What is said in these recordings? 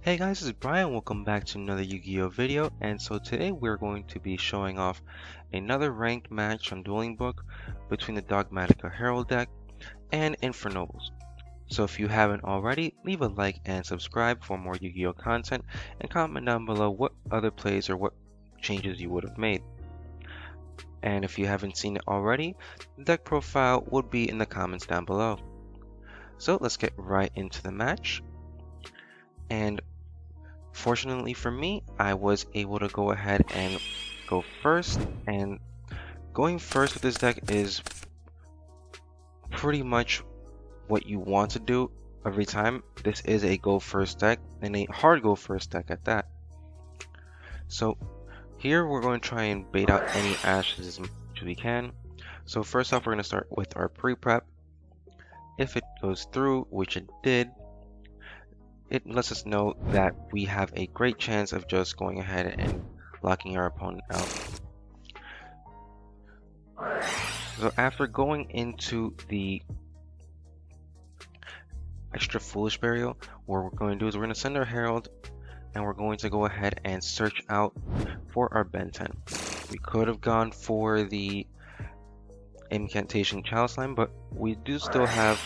Hey guys, this is Brian. Welcome back to another Yu-Gi-Oh video. And so today we're going to be showing off another ranked match on Dueling Book between the Dogmatika Herald deck and Infernobles. So if you haven't already, leave a like and subscribe for more Yu-Gi-Oh content, and comment down below what other plays or what changes you would have made. And if you haven't seen it already, the deck profile would be in the comments down below. So let's get right into the match. And fortunately for me, I was able to go ahead and go first, and going first with this deck is pretty much what you want to do every time. This is a go first deck, and a hard go first deck at that. So here we're going to try and bait out any ashes as much as we can. So first off, we're going to start with our pre-prep. If it goes through, which it did, it lets us know that we have a great chance of just going ahead and locking our opponent out. So after going into the extra foolish burial, what we're going to do is we're going to send our Herald, and we're going to go ahead and search out for our Ben 10. We could have gone for the incantation chalice line, but we do still have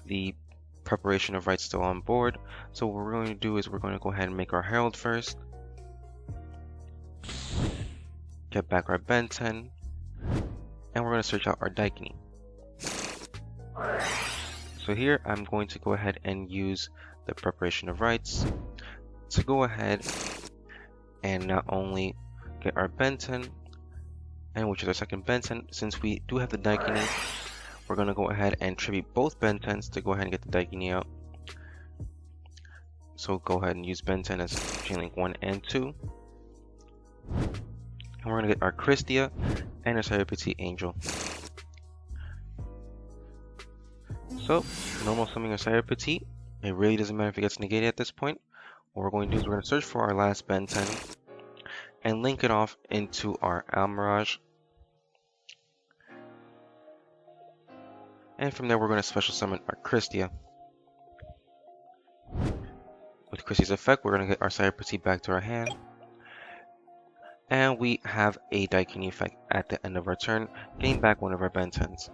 the preparation of rights still on board. So what we're going to do is we're going to go ahead and make our Herald first, get back our Ben 10, and we're going to search out our Daikini. So here I'm going to go ahead and use the preparation of rights to go ahead and not only get our Ben 10, and which is our second Ben 10, since we do have the Daikini, we're going to go ahead and tribute both Ben 10s to go ahead and get the Daikini out. So go ahead and use Ben 10 as chain link 1 and 2. And we're going to get our Christia and our Cyber Angel. So, normal summing our Cyber Petite. It really doesn't matter if it gets negated at this point. What we're going to do is we're going to search for our last Ben 10 and link it off into our Almirage. And from there, we're going to special summon our Christia. With Christia's effect, we're going to get our Cyber Petite back to our hand. And we have a Daikini effect at the end of our turn, getting back one of our Ben 10s.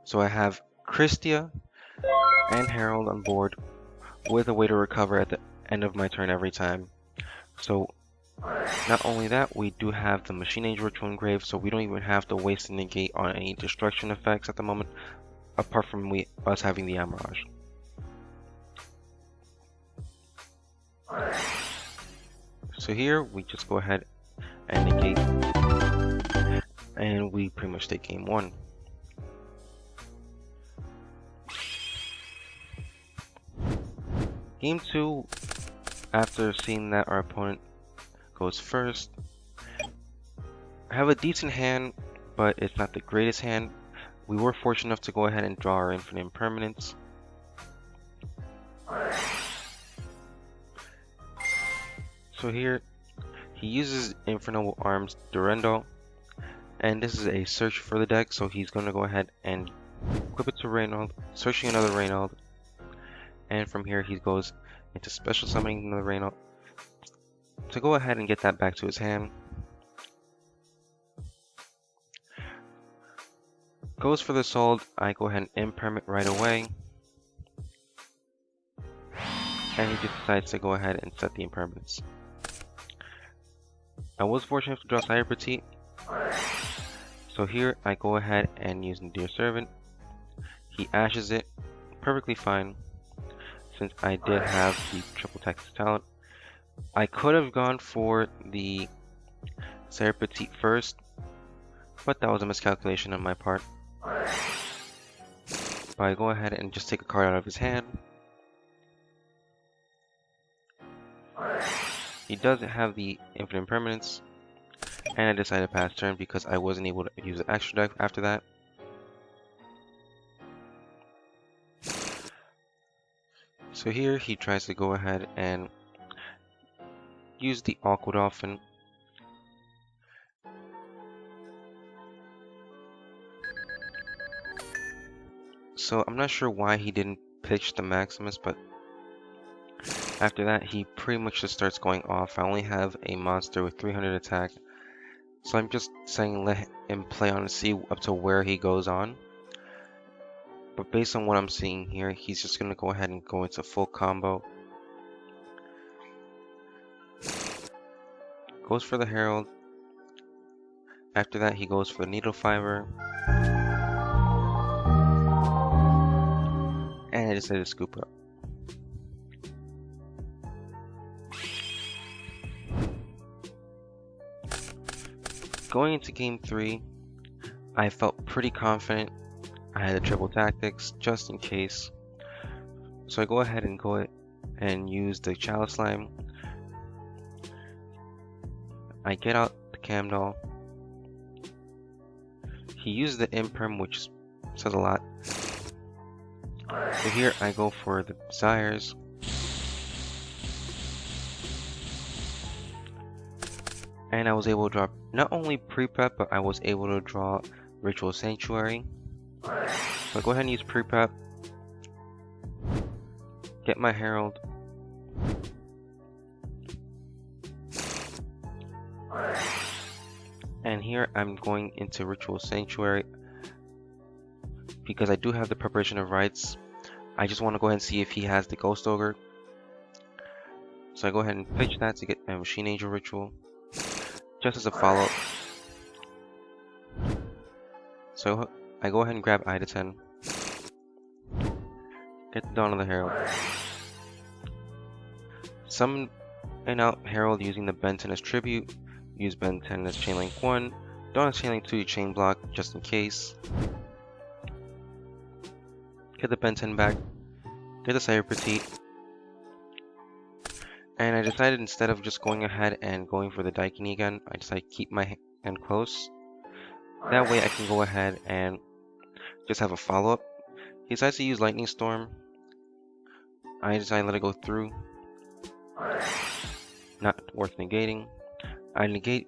So I have Christia and Herald on board with a way to recover at the end of my turn every time. So not only that, we do have the Machine Age Ritual Engrave, so we don't even have to waste and negate on any destruction effects at the moment, apart from us having the Amirage. So here we just go ahead and negate, and we pretty much take game 1. Game 2, after seeing that our opponent goes first, I have a decent hand, but it's not the greatest hand. We were fortunate enough to go ahead and draw our infinite impermanence. So here, he uses Infernoble Arms Durendo, and this is a search for the deck, so he's going to go ahead and equip it to Reynald, searching another Reynald, and from here he goes into special summoning another Reynald to go ahead and get that back to his hand. Goes for the sold, I go ahead and impermit right away, and he just decides to go ahead and set the impermanence. I was fortunate to draw Cyber Petite, so here I go ahead and use Dear Servant. He ashes it, perfectly fine, since I did have the triple Texas talent. I could have gone for the Cyber Petite first, but that was a miscalculation on my part. But I go ahead and just take a card out of his hand. He doesn't have the infinite impermanence, and I decided to pass turn because I wasn't able to use the extra deck after that. So here he tries to go ahead and use the Aqua Dolphin. So I'm not sure why he didn't pitch the Maximus, but After that, he pretty much just starts going off. I only have a monster with 300 attack, so I'm just saying let him play on and see up to where he goes on. But based on what I'm seeing here, he's just going to go ahead and go into full combo. Goes for the Herald. After that, he goes for the Needle Fiber. And I decided to scoop up. Going into game 3, I felt pretty confident. I had the triple tactics just in case. So I go ahead and use the Chalice Slime. I get out the Camdoll. He uses the Imperm, which says a lot. So here I go for the Desires. And I was able to draw not only pre-prep, but I was able to draw Ritual Sanctuary. So I go ahead and use pre-prep. Get my Herald. And here I'm going into Ritual Sanctuary because I do have the Preparation of Rites. I just want to go ahead and see if he has the Ghost Ogre. So I go ahead and pitch that to get my Machine Angel Ritual. Just as a follow-up. So I go ahead and grab Ida 10. Get the Dawn of the Herald. Summon and out Herald using the Ben 10 as tribute. Use Ben 10 as Chainlink 1. Dawn as Chainlink 2 to chain block just in case. Get the Ben 10 back. Get the Cyber Petite. And I decided instead of just going ahead and going for the Daikini again, I decided to keep my hand close. That way I can go ahead and just have a follow-up. He decides to use Lightning Storm. I decided to let it go through. Not worth negating. I negate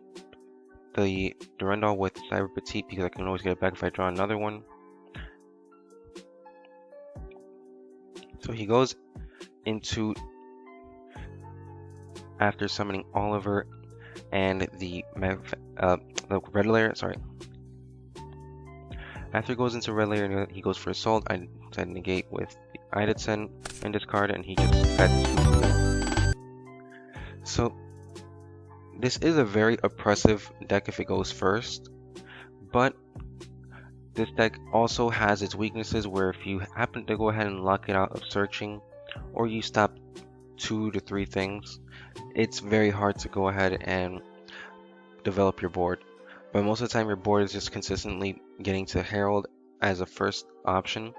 the Durandal with Cyber Petite because I can always get it back if I draw another one. So he goes into, after summoning Oliver and the Red Layer, sorry. After he goes into Red Layer, he goes for Assault. I decided to negate with the Idetsen and discard, and he just had to. So this is a very oppressive deck if it goes first, but this deck also has its weaknesses where if you happen to go ahead and lock it out of searching, or you stop 2 to 3 things, it's very hard to go ahead and develop your board. But most of the time your board is just consistently getting to Herald as a first option,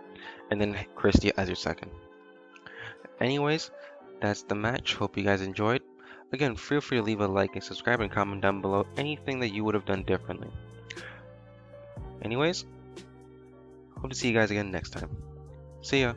and then Christie as your second. Anyways, that's the match. Hope you guys enjoyed. Again, feel free to leave a like and subscribe and comment down below anything that you would have done differently. Anyways, hope to see you guys again next time. See ya!